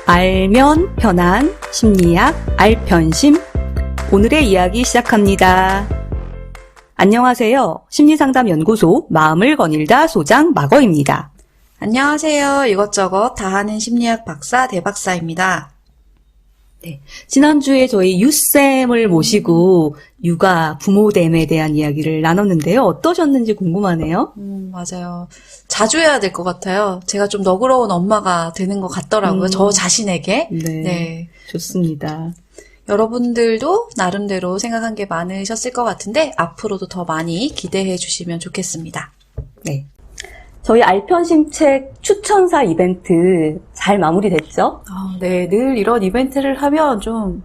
알면 편한 심리학 알편심. 오늘의 이야기 시작합니다. 안녕하세요. 심리상담연구소 마음을 거닐다 소장 마거입니다. 안녕하세요. 이것저것 다 하는 심리학 박사 대박사입니다. 네, 지난주에 저희 유쌤을 모시고 육아, 부모됨에 대한 이야기를 나눴는데요. 어떠셨는지 궁금하네요. 맞아요. 자주 해야 될 것 같아요. 제가 좀 너그러운 엄마가 되는 것 같더라고요. 저 자신에게. 네, 좋습니다. 여러분들도 나름대로 생각한 게 많으셨을 것 같은데 앞으로도 더 많이 기대해 주시면 좋겠습니다. 네. 저희 알편심 책 추천사 이벤트 잘 마무리됐죠? 네, 늘 이런 이벤트를 하면 좀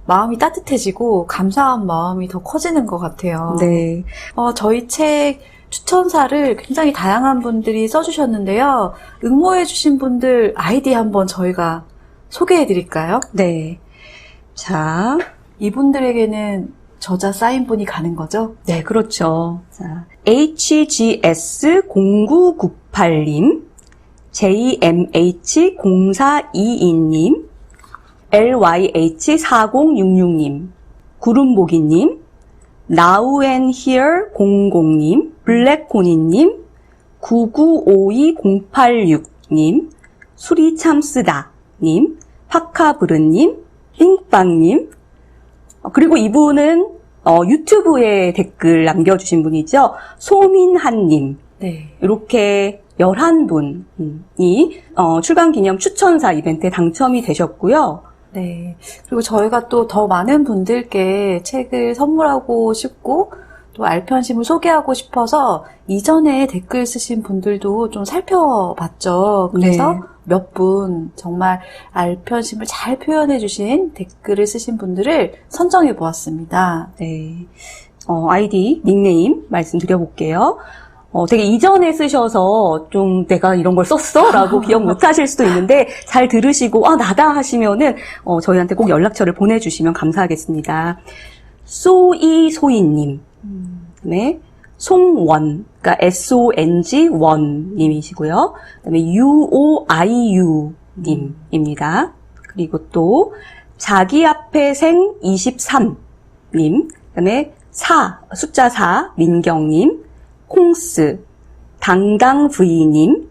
마음이 따뜻해지고 감사한 마음이 더 커지는 것 같아요. 네. 저희 책 추천사를 굉장히 다양한 분들이 써주셨는데요. 응모해주신 분들 아이디 한번 저희가 소개해드릴까요? 네. 자, 이분들에게는 저자 사인본이 가는 거죠? 네, 그렇죠. 자, HGS0998님, JMH0422님, LYH4066님, 구름보기님, NowAndHere00님, 블랙코니님, 9952086님, 수리참쓰다님, 파카브르님, 띵빵님, 그리고 이분은 유튜브에 댓글 남겨주신 분이죠. 소민한님. 네. 이렇게 11분이 출간기념 추천사 이벤트에 당첨이 되셨고요. 네. 그리고 저희가 또 더 많은 분들께 책을 선물하고 싶고 또 알편심을 소개하고 싶어서 이전에 댓글 쓰신 분들도 좀 살펴봤죠. 그래서 네. 몇 분 정말 알편심을 잘 표현해 주신 댓글을 쓰신 분들을 선정해 보았습니다. 네. 아이디, 닉네임 말씀드려볼게요. 되게 이전에 쓰셔서 좀 내가 이런 걸 썼어? 라고 기억 못 하실 수도 있는데 잘 들으시고 나다 하시면은 저희한테 꼭 연락처를 보내주시면 감사하겠습니다. 소이소이님, 그다음에 송원, 그러니까 SONG 원님이시고요. 그다음에 UOIU님입니다. 그리고 또 자기 앞에 생 23님, 그다음에 숫자 4 민경님, 콩스, 당당V님,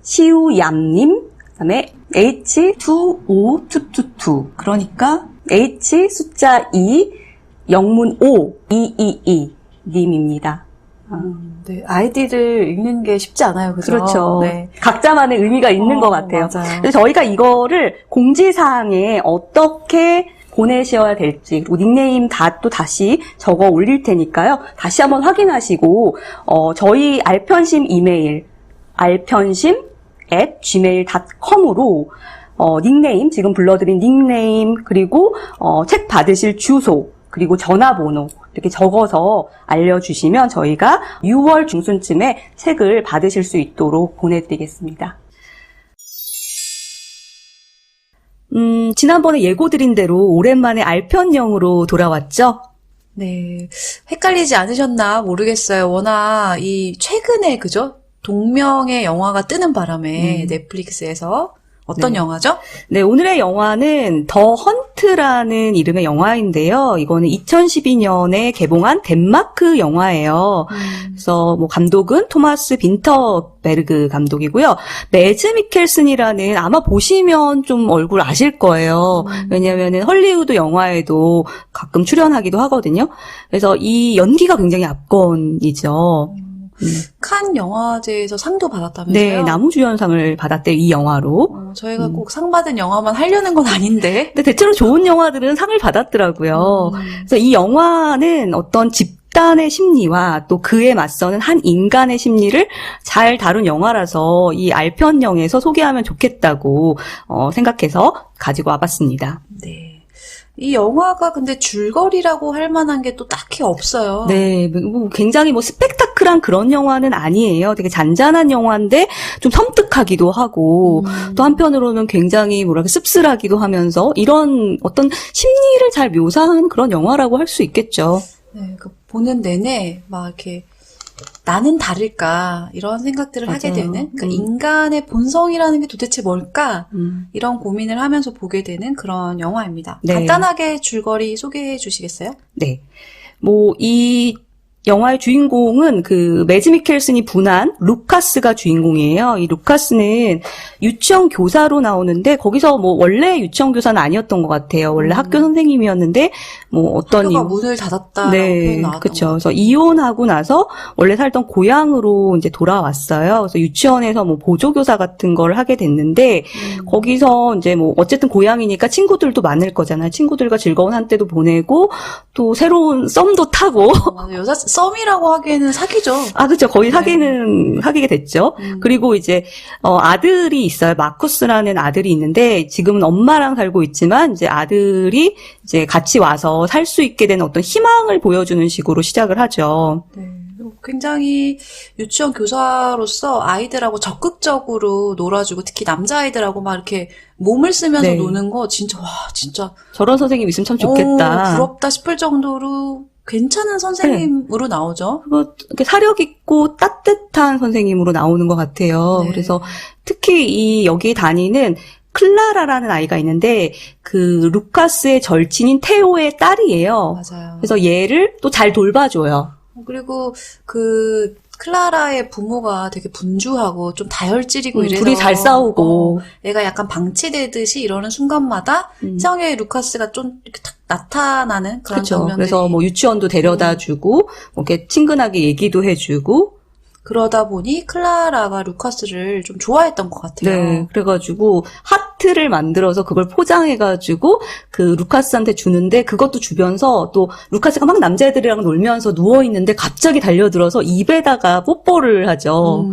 시우얌님, 그다음에 H25222, 그러니까 H 숫자 2, 영문 5, 222 님입니다. 네, 아이디를 읽는 게 쉽지 않아요, 그죠? 그렇죠. 네. 각자만의 의미가 있는 것 같아요. 맞아요. 그래서 저희가 이거를 공지사항에 어떻게 보내셔야 될지, 그리고 닉네임 다시 적어 올릴 테니까요. 다시 한번 확인하시고, 저희 알편심 이메일, 알편심@gmail.com으로, 닉네임, 지금 불러드린 닉네임, 그리고, 책 받으실 주소, 그리고 전화번호, 이렇게 적어서 알려주시면 저희가 6월 중순쯤에 책을 받으실 수 있도록 보내드리겠습니다. 지난번에 예고드린 대로 오랜만에 알편영으로 돌아왔죠? 네. 헷갈리지 않으셨나 모르겠어요. 워낙 최근에, 그죠? 동명의 영화가 뜨는 바람에 넷플릭스에서 어떤 네. 영화죠? 네, 오늘의 영화는 더 헌트라는 이름의 영화인데요. 이거는 2012년에 개봉한 덴마크 영화예요. 그래서 감독은 토마스 빈터베르그 감독이고요. 매즈 미켈슨이라는 아마 보시면 좀 얼굴 아실 거예요. 왜냐면은 헐리우드 영화에도 가끔 출연하기도 하거든요. 그래서 이 연기가 굉장히 압권이죠. 칸 영화제에서 상도 받았다면서요? 네, 나무주연상을 받았대요, 이 영화로. 저희가 꼭 상 받은 영화만 하려는 건 아닌데. 근데 대체로 좋은 영화들은 상을 받았더라고요. 그래서 이 영화는 어떤 집단의 심리와 또 그에 맞서는 한 인간의 심리를 잘 다룬 영화라서 이 알편영에서 소개하면 좋겠다고 생각해서 가지고 와봤습니다. 네. 이 영화가 근데 줄거리라고 할 만한 게 또 딱히 없어요. 네, 굉장히 스펙타클한 그런 영화는 아니에요. 되게 잔잔한 영화인데 좀 섬뜩하기도 하고 또 한편으로는 굉장히 씁쓸하기도 하면서 이런 어떤 심리를 잘 묘사한 그런 영화라고 할 수 있겠죠. 네, 보는 내내 막 이렇게 나는 다를까 이런 생각들을 하게 맞아요. 되는 그러니까 인간의 본성이라는 게 도대체 뭘까 음. 이런 고민을 하면서 보게 되는 그런 영화입니다. 네. 간단하게 줄거리 소개해 주시겠어요? 네. 이 영화의 주인공은 그 매즈 미켈슨이 분한 루카스가 주인공이에요. 이 루카스는 유치원 교사로 나오는데 거기서 원래 유치원 교사는 아니었던 것 같아요. 원래 학교 선생님이었는데 어떤 학교가 문을 닫았다라고 표현 나왔던 그렇죠. 것 그래서 이혼하고 나서 원래 살던 고향으로 이제 돌아왔어요. 그래서 유치원에서 보조교사 같은 걸 하게 됐는데 거기서 이제 어쨌든 고향이니까 친구들도 많을 거잖아요. 친구들과 즐거운 한때도 보내고 또 새로운 썸도 타고 맞아요. 여자 썸이라고 하기에는 사귀죠. 그렇죠. 거의 사귀게 됐죠. 그리고 이제 아들이 있어요. 마쿠스라는 아들이 있는데 지금은 엄마랑 살고 있지만 이제 아들이 이제 같이 와서 살 수 있게 된 어떤 희망을 보여주는 식으로 시작을 하죠. 네. 굉장히 유치원 교사로서 아이들하고 적극적으로 놀아주고 특히 남자아이들하고 막 이렇게 몸을 쓰면서 네. 노는 거 진짜 저런 선생님 있으면 참 좋겠다. 부럽다 싶을 정도로 괜찮은 선생님으로 나오죠. 그리고 이렇게 사력 있고 따뜻한 선생님으로 나오는 것 같아요. 네. 그래서 특히 여기 다니는 클라라라는 아이가 있는데 그 루카스의 절친인 테오의 딸이에요. 맞아요. 그래서 얘를 또 잘 돌봐줘요. 그리고 그 클라라의 부모가 되게 분주하고 좀 다혈질이고 이래서 둘이 잘 싸우고 애가 약간 방치되듯이 이러는 순간마다 세상에 루카스가 좀 이렇게 탁 나타나는 그런 그렇죠. 장면들이 그래서 유치원도 데려다주고 이렇게 친근하게 얘기도 해주고 그러다 보니 클라라가 루카스를 좀 좋아했던 것 같아요. 네, 그래가지고 하트를 만들어서 그걸 포장해가지고 그 루카스한테 주는데 그것도 주면서 또 루카스가 막 남자애들이랑 놀면서 누워있는데 갑자기 달려들어서 입에다가 뽀뽀를 하죠.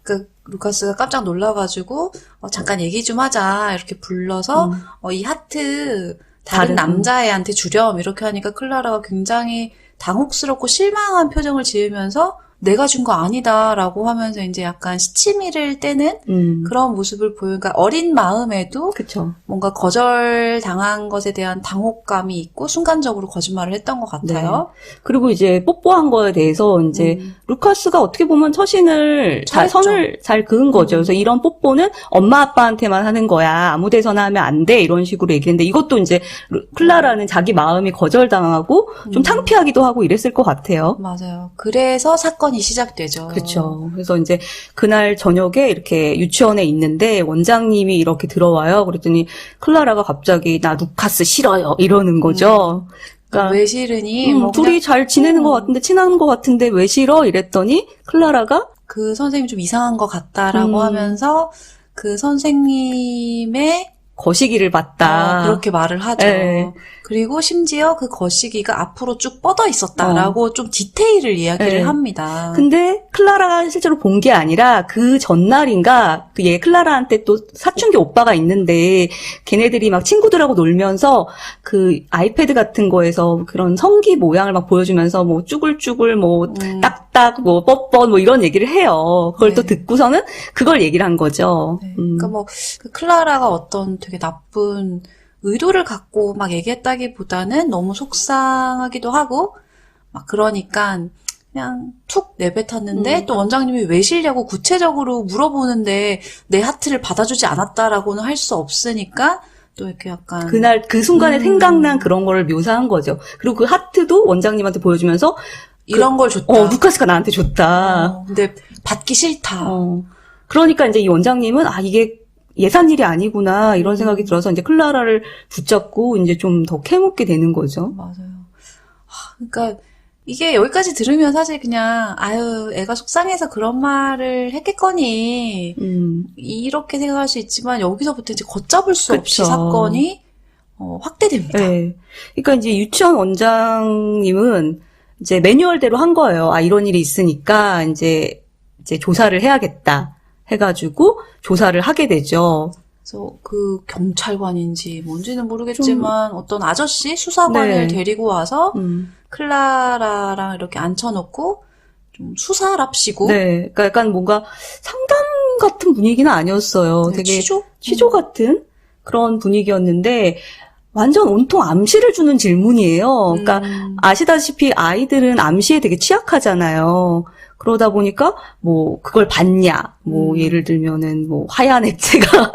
그 루카스가 깜짝 놀라가지고 잠깐 얘기 좀 하자 이렇게 불러서 이 하트 다른 남자애한테 주렴 이렇게 하니까 클라라가 굉장히 당혹스럽고 실망한 표정을 지으면서 내가 준 거 아니다라고 하면서 이제 약간 시치미를 떼는 그런 모습을 보이니까 어린 마음에도 그쵸. 뭔가 거절당한 것에 대한 당혹감이 있고 순간적으로 거짓말을 했던 것 같아요. 네. 그리고 이제 뽀뽀한 거에 대해서 이제 루카스가 어떻게 보면 선을 잘 그은 거죠. 그래서 이런 뽀뽀는 엄마 아빠한테만 하는 거야. 아무 데서나 하면 안 돼. 이런 식으로 얘기했는데 이것도 이제 클라라는 자기 마음이 거절당하고 좀 창피하기도 하고 이랬을 것 같아요. 맞아요. 그래서 사건이 시작되죠. 그렇죠. 그래서 이제 그날 저녁에 이렇게 유치원에 있는데 원장님이 이렇게 들어와요. 그랬더니 클라라가 갑자기 나 루카스 싫어요 이러는 거죠. 그러니까 왜 싫으니? 둘이 잘 지내는 것 같은데 친한 것 같은데 왜 싫어? 이랬더니 클라라가 그 선생님 좀 이상한 것 같다라고 하면서 그 선생님의 거시기를 봤다. 그렇게 말을 하죠. 네. 그리고 심지어 그 거시기가 앞으로 쭉 뻗어 있었다라고 좀 디테일을 이야기를 합니다. 근데 클라라가 실제로 본 게 아니라 그 전날인가 얘 클라라한테 또 사춘기 오빠가 있는데 걔네들이 막 친구들하고 놀면서 그 아이패드 같은 거에서 그런 성기 모양을 막 보여주면서 쭈글쭈글 딱딱 뻣뻣 이런 얘기를 해요. 그걸 또 듣고서는 그걸 얘기를 한 거죠. 네. 그러니까 그 클라라가 어떤 되게 나쁜 의도를 갖고 막 얘기했다기보다는 너무 속상하기도 하고 막 그러니까 그냥 툭 내뱉었는데 또 원장님이 왜 싫냐고 구체적으로 물어보는데 내 하트를 받아주지 않았다라고는 할 수 없으니까 또 이렇게 약간 그날 그 순간에 생각난 그런 거를 묘사한 거죠. 그리고 그 하트도 원장님한테 보여주면서 이런 걸 줬다. 루카스가 나한테 줬다. 근데 받기 싫다. 그러니까 이제 이 원장님은 이게 예산 일이 아니구나 이런 생각이 들어서 이제 클라라를 붙잡고 이제 좀 더 캐묻게 되는 거죠. 맞아요. 그러니까 이게 여기까지 들으면 사실 그냥 애가 속상해서 그런 말을 했겠거니 이렇게 생각할 수 있지만 여기서부터 이제 걷잡을 수 없이 사건이 확대됩니다. 네. 그러니까 이제 유치원 원장님은 이제 매뉴얼대로 한 거예요. 이런 일이 있으니까 이제 조사를 해야겠다. 해가지고 조사를 하게 되죠. 그래서 그 경찰관인지 뭔지는 모르겠지만 어떤 아저씨 수사관을 데리고 와서 클라라랑 이렇게 앉혀놓고 좀 수사랍시고. 네, 그러니까 약간 뭔가 상담 같은 분위기는 아니었어요. 네, 되게 취조 같은 그런 분위기였는데 완전 온통 암시를 주는 질문이에요. 그러니까 아시다시피 아이들은 암시에 되게 취약하잖아요. 그러다 보니까 뭐 그걸 봤냐, 뭐 예를 들면은 뭐 하얀 액체가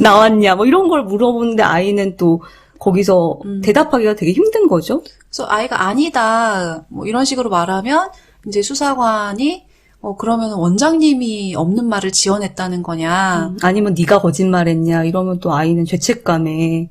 나왔냐, 뭐 이런 걸 물어보는데 아이는 또 거기서 대답하기가 되게 힘든 거죠. 그래서 아이가 아니다, 뭐 이런 식으로 말하면 이제 수사관이 그러면 원장님이 없는 말을 지어냈다는 거냐. 아니면 네가 거짓말했냐 이러면 또 아이는 죄책감에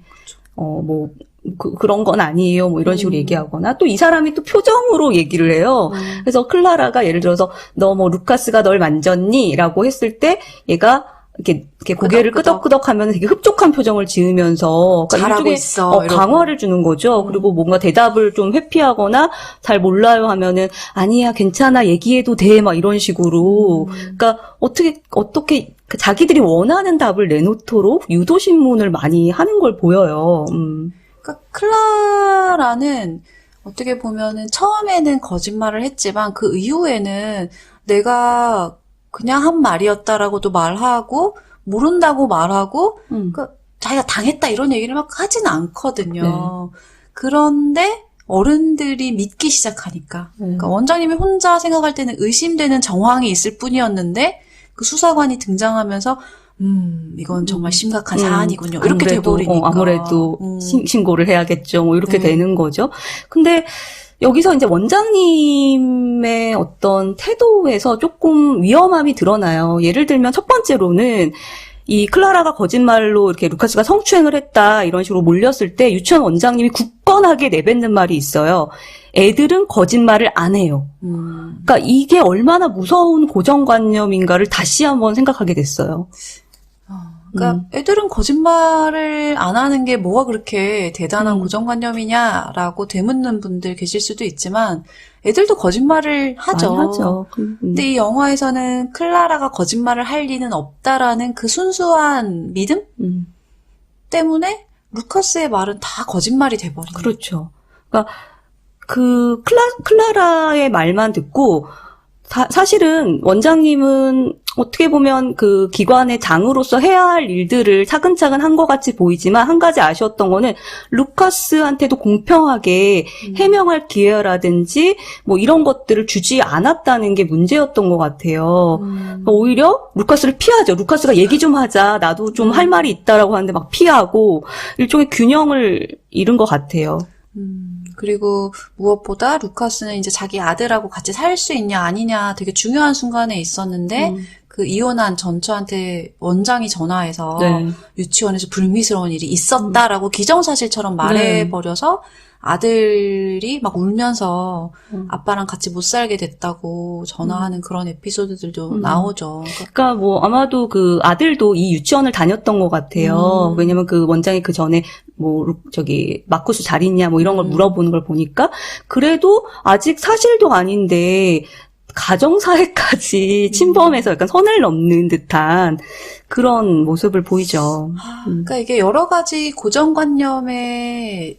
뭐 그런 건 아니에요. 뭐 이런 식으로 얘기하거나 또 이 사람이 또 표정으로 얘기를 해요. 그래서 클라라가 예를 들어서 너 뭐 루카스가 널 만졌니? 라고 했을 때 얘가 이렇게 고개를 끄덕끄덕 하면 되게 흡족한 표정을 지으면서 그러니까 잘하고 일종의 있어, 강화를 주는 거죠. 그리고 뭔가 대답을 좀 회피하거나 잘 몰라요 하면은 아니야 괜찮아 얘기해도 돼 막 이런 식으로 그러니까 어떻게 자기들이 원하는 답을 내놓도록 유도 신문을 많이 하는 걸 보여요. 그러니까 클라라는 어떻게 보면은 처음에는 거짓말을 했지만 그 이후에는 내가 그냥 한 말이었다라고도 말하고 모른다고 말하고 그러니까 자기가 당했다 이런 얘기를 막 하진 않거든요. 네. 그런데 어른들이 믿기 시작하니까 그러니까 원장님이 혼자 생각할 때는 의심되는 정황이 있을 뿐이었는데 그 수사관이 등장하면서 이건 정말 심각한 사안이군요. 이렇게 돼버리니까. 아무래도 신고를 해야겠죠. 뭐 이렇게 되는 거죠. 근데 여기서 이제 원장님의 어떤 태도에서 조금 위험함이 드러나요. 예를 들면 첫 번째로는 이 클라라가 거짓말로 이렇게 루카스가 성추행을 했다 이런 식으로 몰렸을 때 유치원 원장님이 굳건하게 내뱉는 말이 있어요. 애들은 거짓말을 안 해요. 그러니까 이게 얼마나 무서운 고정관념인가를 다시 한번 생각하게 됐어요. 그러니까 애들은 거짓말을 안 하는 게 뭐가 그렇게 대단한 고정관념이냐라고 되묻는 분들 계실 수도 있지만 애들도 거짓말을 하죠. 많이 하죠. 근데 이 영화에서는 클라라가 거짓말을 할 리는 없다라는 그 순수한 믿음 때문에 루카스의 말은 다 거짓말이 돼버리는 거예요. 그렇죠. 그러니까 그 클라라의 말만 듣고 사실은 원장님은 어떻게 보면 그 기관의 장으로서 해야 할 일들을 차근차근 한 것 같이 보이지만 한 가지 아쉬웠던 거는 루카스한테도 공평하게 해명할 기회라든지 뭐 이런 것들을 주지 않았다는 게 문제였던 것 같아요. 그러니까 오히려 루카스를 피하죠. 루카스가 얘기 좀 하자. 나도 좀 할 말이 있다라고 하는데 막 피하고 일종의 균형을 잃은 것 같아요. 그리고 무엇보다 루카스는 이제 자기 아들하고 같이 살 수 있냐 아니냐 되게 중요한 순간에 있었는데 그 이혼한 전처한테 원장이 전화해서 유치원에서 불미스러운 일이 있었다라고 기정사실처럼 말해버려서 아들이 막 울면서 아빠랑 같이 못 살게 됐다고 전화하는 그런 에피소드들도 나오죠. 그러니까 뭐 아마도 그 아들도 이 유치원을 다녔던 것 같아요. 왜냐면 그 원장이 그 전에 뭐 마쿠스 잘 있냐 뭐 이런 걸 물어보는 걸 보니까 그래도 아직 사실도 아닌데 가정사회까지 침범해서 약간 선을 넘는 듯한 그런 모습을 보이죠. 그러니까 이게 여러 가지 고정관념에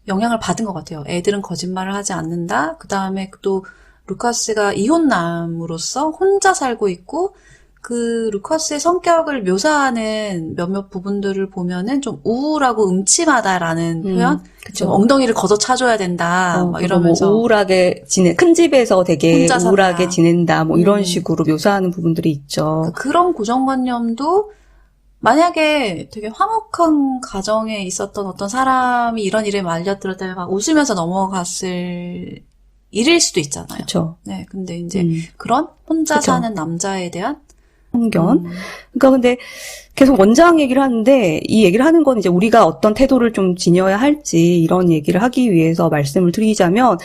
영향을 받은 것 같아요. 애들은 거짓말을 하지 않는다. 그 다음에 또 루카스가 이혼남으로서 혼자 살고 있고 그 루카스의 성격을 묘사하는 몇몇 부분들을 보면은 좀 우울하고 음침하다라는 표현? 좀 엉덩이를 걷어차줘야 된다. 막 이러면서. 뭐 우울하게 큰 집에서 되게 우울하게 지낸다. 뭐 이런 식으로 묘사하는 부분들이 있죠. 그러니까 그런 고정관념도 만약에 되게 화목한 가정에 있었던 어떤 사람이 이런 일에 말려들었다면 막 웃으면서 넘어갔을 일일 수도 있잖아요. 그렇죠. 네, 근데 이제 그런 혼자 사는 남자에 대한 편견. 그러니까 근데 계속 원장 얘기를 하는데 이 얘기를 하는 건 이제 우리가 어떤 태도를 좀 지녀야 할지 이런 얘기를 하기 위해서 말씀을 드리자면,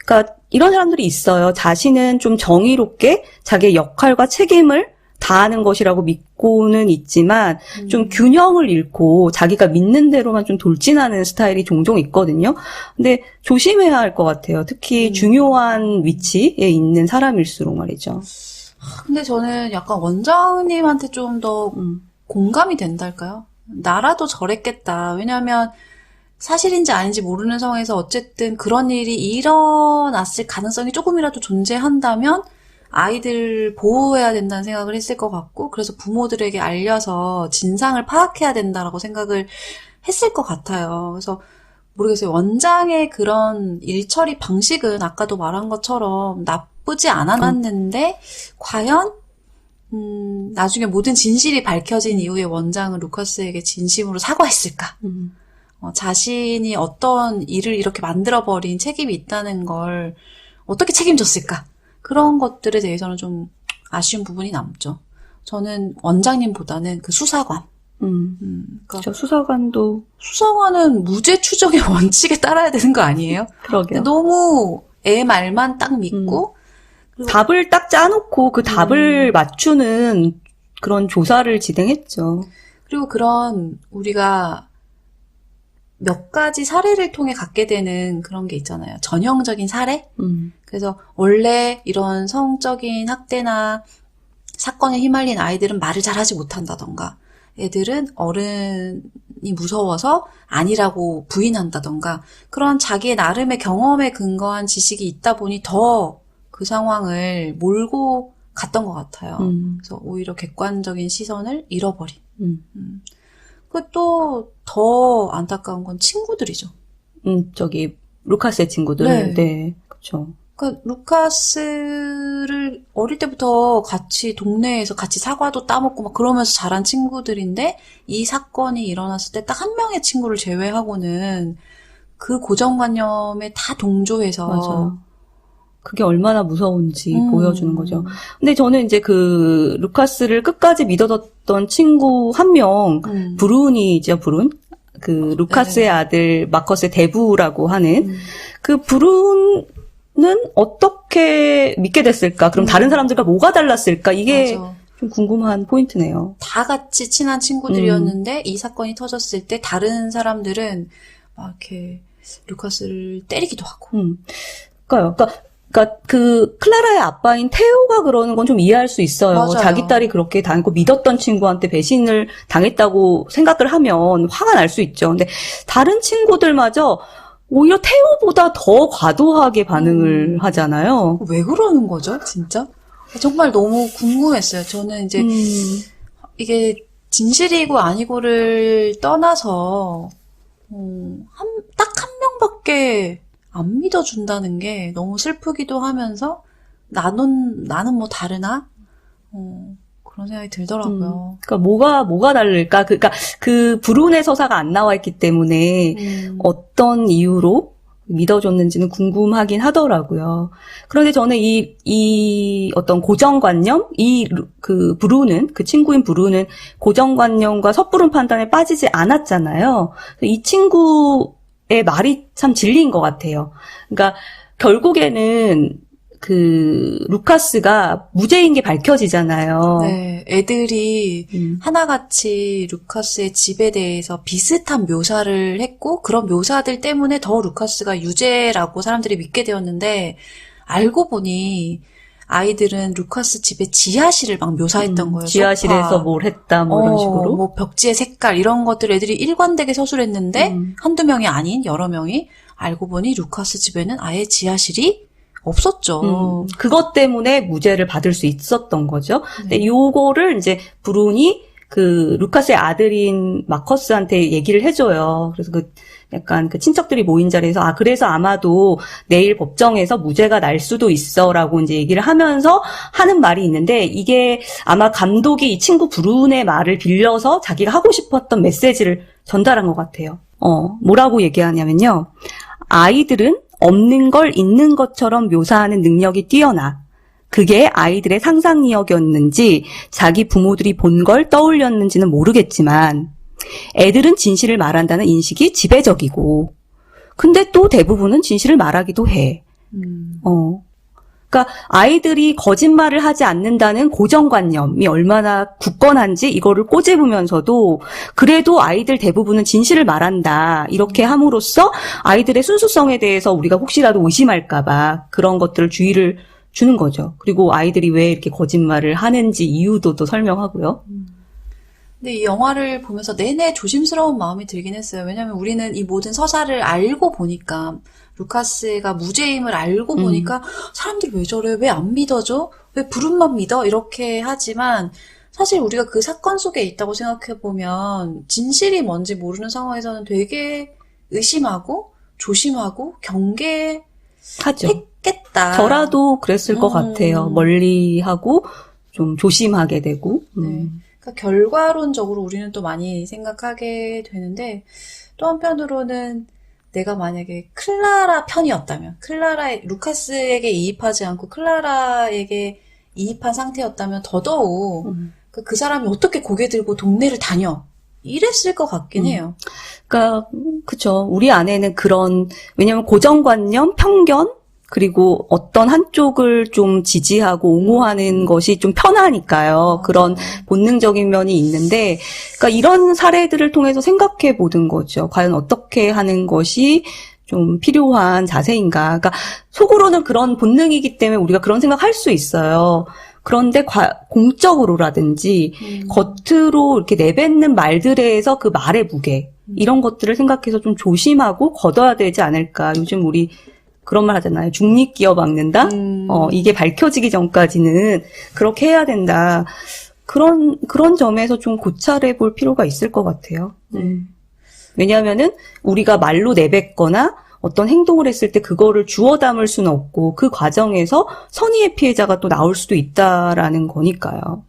그러니까 이런 사람들이 있어요. 자신은 좀 정의롭게 자기의 역할과 책임을 다하는 것이라고 믿고는 있지만 좀 균형을 잃고 자기가 믿는 대로만 좀 돌진하는 스타일이 종종 있거든요. 근데 조심해야 할 것 같아요. 특히 중요한 위치에 있는 사람일수록 말이죠. 근데 저는 약간 원장님한테 좀 더 공감이 된달까요? 나라도 저랬겠다. 왜냐하면 사실인지 아닌지 모르는 상황에서 어쨌든 그런 일이 일어났을 가능성이 조금이라도 존재한다면 아이들 보호해야 된다는 생각을 했을 것 같고, 그래서 부모들에게 알려서 진상을 파악해야 된다라고 생각을 했을 것 같아요. 그래서 모르겠어요. 원장의 그런 일처리 방식은 아까도 말한 것처럼 나쁘지 않았는데 과연 나중에 모든 진실이 밝혀진 이후에 원장은 루카스에게 진심으로 사과했을까? 자신이 어떤 일을 이렇게 만들어버린 책임이 있다는 걸 어떻게 책임졌을까? 그런 것들에 대해서는 좀 아쉬운 부분이 남죠. 저는 원장님보다는 그 수사관. 그렇죠. 수사관은 무죄 추정의 원칙에 따라야 되는 거 아니에요? 그러게요. 너무 애 말만 딱 믿고 그리고 답을 딱 짜놓고 그 답을 맞추는 그런 조사를 진행했죠. 그리고 그런 우리가 몇 가지 사례를 통해 갖게 되는 그런 게 있잖아요. 전형적인 사례? 그래서 원래 이런 성적인 학대나 사건에 휘말린 아이들은 말을 잘하지 못한다던가 애들은 어른이 무서워서 아니라고 부인한다던가 그런 자기의 나름의 경험에 근거한 지식이 있다 보니 더 그 상황을 몰고 갔던 것 같아요. 그래서 오히려 객관적인 시선을 잃어버린. 그 또 더 안타까운 건 친구들이죠. 루카스의 친구들. 네, 그렇죠. 그러니까 루카스를 어릴 때부터 같이 동네에서 같이 사과도 따먹고 막 그러면서 자란 친구들인데 이 사건이 일어났을 때 딱 한 명의 친구를 제외하고는 그 고정관념에 다 동조해서 맞아요. 그게 얼마나 무서운지 보여주는 거죠. 근데 저는 이제 그 루카스를 끝까지 믿어뒀던 친구 한 명, 브룬이죠, 브룬. 그 루카스의 아들 마커스의 대부라고 하는 그 브룬은 어떻게 믿게 됐을까? 그럼 다른 사람들과 뭐가 달랐을까? 이게 맞아. 좀 궁금한 포인트네요. 다 같이 친한 친구들이었는데 이 사건이 터졌을 때 다른 사람들은 막 이렇게 루카스를 때리기도 하고. 그러니까 그 클라라의 아빠인 테오가 그러는 건 좀 이해할 수 있어요. 맞아요. 자기 딸이 그렇게 당했고 믿었던 친구한테 배신을 당했다고 생각을 하면 화가 날 수 있죠. 근데 다른 친구들마저 오히려 테오보다 더 과도하게 반응을 하잖아요. 왜 그러는 거죠, 진짜? 정말 너무 궁금했어요. 저는 이제 이게 진실이고 아니고를 떠나서 딱 한 명밖에 안 믿어준다는 게 너무 슬프기도 하면서 나는 뭐 다르나? 그런 생각이 들더라고요. 그러니까 뭐가 다를까? 그러니까 그 불운의 서사가 안 나와 있기 때문에 어떤 이유로 믿어줬는지는 궁금하긴 하더라고요. 그런데 저는 이 어떤 고정관념, 그 브루는, 그 친구인 브루는 고정관념과 섣부른 판단에 빠지지 않았잖아요. 이 친구의 말이 참 진리인 것 같아요. 그러니까 결국에는 그 루카스가 무죄인 게 밝혀지잖아요. 네, 애들이 하나같이 루카스의 집에 대해서 비슷한 묘사를 했고 그런 묘사들 때문에 더 루카스가 유죄라고 사람들이 믿게 되었는데 알고 보니 아이들은 루카스 집의 지하실을 막 묘사했던 거예요. 지하실에서 소파. 뭘 했다 뭐 이런 식으로. 뭐 벽지의 색깔 이런 것들 애들이 일관되게 서술했는데 한두 명이 아닌 여러 명이 알고 보니 루카스 집에는 아예 지하실이 없었죠. 그것 때문에 무죄를 받을 수 있었던 거죠. 근데 요거를 이제 브룬이 그 루카스의 아들인 마커스한테 얘기를 해줘요. 그래서 약간 그 친척들이 모인 자리에서 그래서 아마도 내일 법정에서 무죄가 날 수도 있어라고 이제 얘기를 하면서 하는 말이 있는데 이게 아마 감독이 이 친구 브룬의 말을 빌려서 자기가 하고 싶었던 메시지를 전달한 것 같아요. 뭐라고 얘기하냐면요. 아이들은 없는 걸 있는 것처럼 묘사하는 능력이 뛰어나. 그게 아이들의 상상력이었는지 자기 부모들이 본 걸 떠올렸는지는 모르겠지만 애들은 진실을 말한다는 인식이 지배적이고 근데 또 대부분은 진실을 말하기도 해. 그러니까 아이들이 거짓말을 하지 않는다는 고정관념이 얼마나 굳건한지 이거를 꼬집으면서도 그래도 아이들 대부분은 진실을 말한다. 이렇게 함으로써 아이들의 순수성에 대해서 우리가 혹시라도 의심할까 봐 그런 것들을 주의를 주는 거죠. 그리고 아이들이 왜 이렇게 거짓말을 하는지 이유도 또 설명하고요. 근데 이 영화를 보면서 내내 조심스러운 마음이 들긴 했어요. 왜냐하면 우리는 이 모든 서사를 알고 보니까 루카스가 무죄임을 알고 보니까 사람들이 왜 저래? 왜 안 믿어줘? 왜 브룬만 믿어? 이렇게 하지만 사실 우리가 그 사건 속에 있다고 생각해보면 진실이 뭔지 모르는 상황에서는 되게 의심하고 조심하고 경계해야 하죠. 했겠다. 저라도 그랬을 것 같아요. 멀리하고 좀 조심하게 되고. 네. 그러니까 결과론적으로 우리는 또 많이 생각하게 되는데 또 한편으로는 내가 만약에 클라라 편이었다면, 루카스에게 이입하지 않고 클라라에게 이입한 상태였다면 더더욱 그 사람이 어떻게 고개 들고 동네를 다녀 이랬을 것 같긴 해요. 그러니까 그죠. 우리 안에는 그런 왜냐하면 고정관념, 편견 그리고 어떤 한쪽을 좀 지지하고 옹호하는 것이 좀 편하니까요. 그런 본능적인 면이 있는데, 그러니까 이런 사례들을 통해서 생각해 보는 거죠. 과연 어떻게 하는 것이 좀 필요한 자세인가. 그러니까 속으로는 그런 본능이기 때문에 우리가 그런 생각할 수 있어요. 그런데 공적으로라든지 겉으로 이렇게 내뱉는 말들에서 그 말의 무게 이런 것들을 생각해서 좀 조심하고 걷어야 되지 않을까. 요즘 우리 그런 말 하잖아요. 중립기어 막는다? 이게 밝혀지기 전까지는 그렇게 해야 된다. 그런 점에서 좀 고찰해 볼 필요가 있을 것 같아요. 왜냐하면은 우리가 말로 내뱉거나 어떤 행동을 했을 때 그거를 주워 담을 수는 없고 그 과정에서 선의의 피해자가 또 나올 수도 있다라는 거니까요.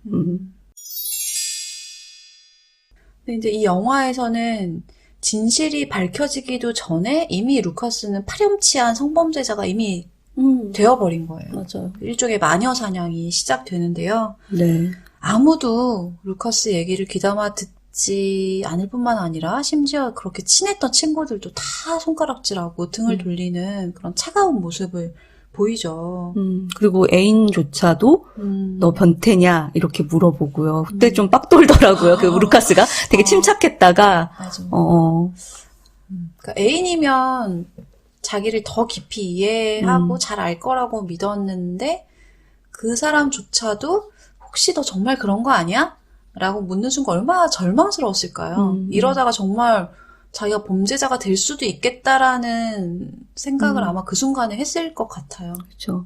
근데 이제 이 영화에서는 진실이 밝혀지기도 전에 이미 루카스는 파렴치한 성범죄자가 이미 되어버린 거예요. 맞아요. 일종의 마녀 사냥이 시작되는데요. 네. 아무도 루카스 얘기를 귀담아 듣지 않을 뿐만 아니라 심지어 그렇게 친했던 친구들도 다 손가락질하고 등을 돌리는 그런 차가운 모습을 보이죠. 그리고 애인조차도 너 변태냐 이렇게 물어보고요. 그때 좀 빡 돌더라고요. 그 루카스가 되게 침착했다가 맞아. 그러니까 애인이면 자기를 더 깊이 이해하고 잘 알 거라고 믿었는데 그 사람조차도 혹시 너 정말 그런 거 아니야? 라고 묻는 순간 얼마나 절망스러웠을까요? 이러다가 정말 자기가 범죄자가 될 수도 있겠다라는 생각을 아마 그 순간에 했을 것 같아요. 그렇죠.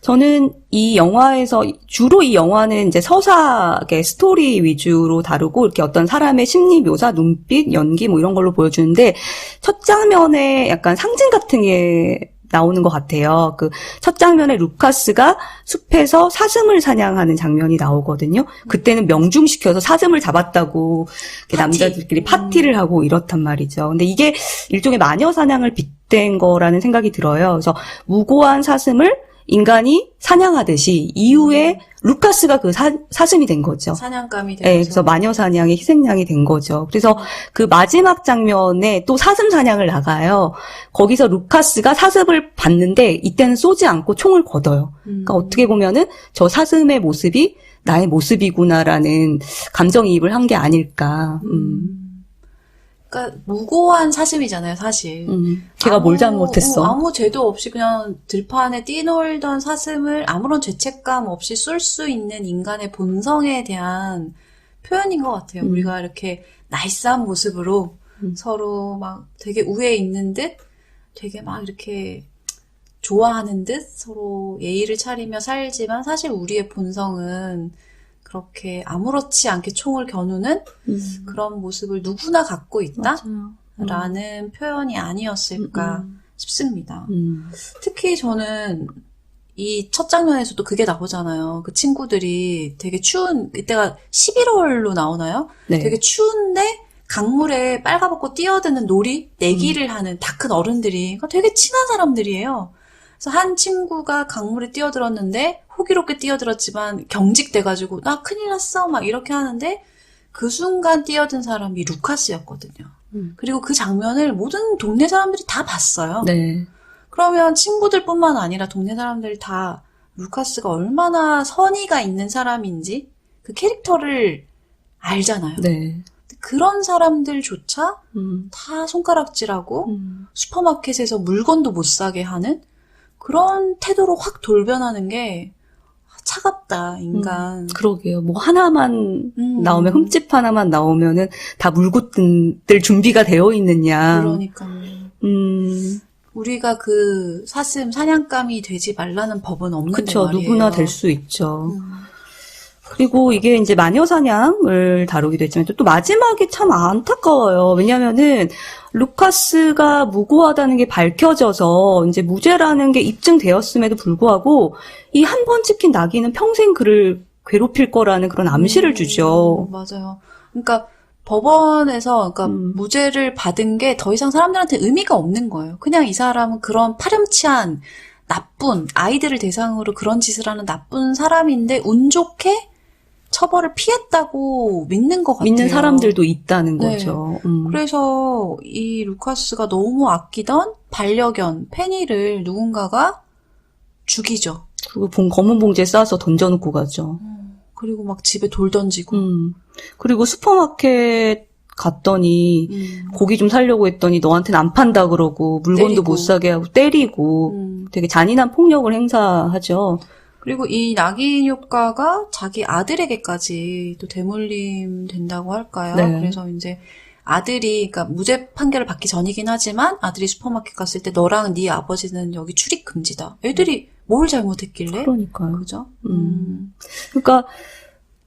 저는 이 영화에서 주로 이 영화는 이제 서사의 스토리 위주로 다루고 이렇게 어떤 사람의 심리 묘사, 눈빛, 연기 뭐 이런 걸로 보여주는데 첫 장면에 약간 상징 같은 게 나오는 것 같아요. 그 첫 장면에 루카스가 숲에서 사슴을 사냥하는 장면이 나오거든요. 그때는 명중시켜서 사슴을 잡았다고 남자들끼리 파티를 하고 이렇단 말이죠. 근데 이게 일종의 마녀 사냥을 빗댄 거라는 생각이 들어요. 그래서 무고한 사슴을 인간이 사냥하듯이 이후에 루카스가 그 사슴이 된 거죠. 사냥감이 된 네, 거죠. 그래서 마녀 사냥의 희생양이 된 거죠. 그래서 그 마지막 장면에 또 사슴 사냥을 나가요. 거기서 루카스가 사슴을 봤는데 이때는 쏘지 않고 총을 걷어요. 그러니까 어떻게 보면은 저 사슴의 모습이 나의 모습이구나라는 감정이입을 한 게 아닐까. 그러니까 무고한 사슴이잖아요, 사실. 걔가 뭘 잘못했어? 아무 죄도 없이 그냥 들판에 뛰놀던 사슴을 아무런 죄책감 없이 쏠 수 있는 인간의 본성에 대한 표현인 것 같아요. 우리가 이렇게 나이스한 모습으로 서로 막 되게 우애 있는 듯, 되게 막 이렇게 좋아하는 듯 서로 예의를 차리며 살지만 사실 우리의 본성은 그렇게 아무렇지 않게 총을 겨누는 그런 모습을 누구나 갖고 있다라는 표현이 아니었을까 싶습니다. 특히 저는 이 첫 장면에서도 그게 나오잖아요. 그 친구들이 되게 추운, 이때가 11월로 나오나요? 네. 되게 추운데 강물에 빨가벗고 뛰어드는 놀이, 내기를 하는 다 큰 어른들이 되게 친한 사람들이에요. 그래서 한 친구가 강물에 뛰어들었는데 호기롭게 뛰어들었지만 경직돼가지고 나 큰일 났어 막 이렇게 하는데 그 순간 뛰어든 사람이 루카스였거든요. 그리고 그 장면을 모든 동네 사람들이 다 봤어요. 네. 그러면 친구들뿐만 아니라 동네 사람들이 다 루카스가 얼마나 선의가 있는 사람인지 그 캐릭터를 알잖아요. 네. 그런 사람들조차 다 손가락질하고 슈퍼마켓에서 물건도 못 사게 하는 그런 태도로 확 돌변하는 게 차갑다, 인간. 그러게요. 뭐 하나만 나오면, 흠집 하나만 나오면은 다 물고 뜰 준비가 되어 있느냐. 그러니까요. 우리가 그 사슴 사냥감이 되지 말라는 법은 없는데 그쵸, 말이에요. 누구나 될 수 있죠. 그리고 이게 이제 마녀사냥을 다루기도 했지만 또 마지막이 참 안타까워요. 왜냐면은 루카스가 무고하다는 게 밝혀져서 이제 무죄라는 게 입증되었음에도 불구하고 이 한 번 찍힌 낙인은 평생 그를 괴롭힐 거라는 그런 암시를 주죠. 맞아요. 그러니까 법원에서 무죄를 받은 게 더 이상 사람들한테 의미가 없는 거예요. 그냥 이 사람은 그런 파렴치한 나쁜 아이들을 대상으로 그런 짓을 하는 나쁜 사람인데 운 좋게 처벌을 피했다고 믿는 것 같아요. 믿는 사람들도 있다는 네. 거죠. 그래서 이 루카스가 너무 아끼던 반려견 페니를 누군가가 죽이죠. 그리고 검은 봉지에 싸서 던져놓고 가죠. 그리고 막 집에 돌 던지고. 그리고 슈퍼마켓 갔더니 고기 좀 사려고 했더니 너한테는 안 판다 그러고 물건도 때리고. 못 사게 하고 때리고 되게 잔인한 폭력을 행사하죠. 그리고 이 낙인 효과가 자기 아들에게까지 또 대물림 된다고 할까요? 네. 그래서 이제 아들이, 그러니까 무죄 판결을 받기 전이긴 하지만 아들이 슈퍼마켓 갔을 때 너랑 네 아버지는 여기 출입 금지다. 애들이 뭘 잘못했길래? 그러니까요. 그죠? 그러니까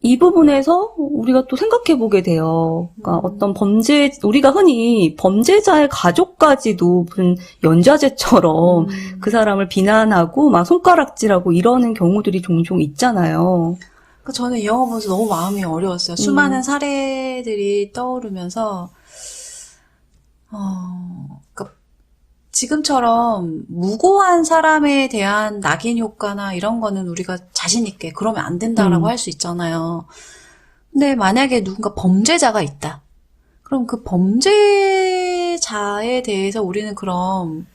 이 부분에서 우리가 또 생각해 보게 돼요. 그러니까 어떤 우리가 흔히 범죄자의 가족까지도 무슨 연좌제처럼 그 사람을 비난하고 막 손가락질하고 이러는 경우들이 종종 있잖아요. 그러니까 저는 이 영화 보면서 너무 마음이 어려웠어요. 수많은 사례들이 떠오르면서, 그러니까 지금처럼 무고한 사람에 대한 낙인 효과나 이런 거는 우리가 자신 있게 그러면 안 된다라고 할 수 있잖아요. 근데 만약에 누군가 범죄자가 있다. 그럼 그 범죄자에 대해서 우리는 그럼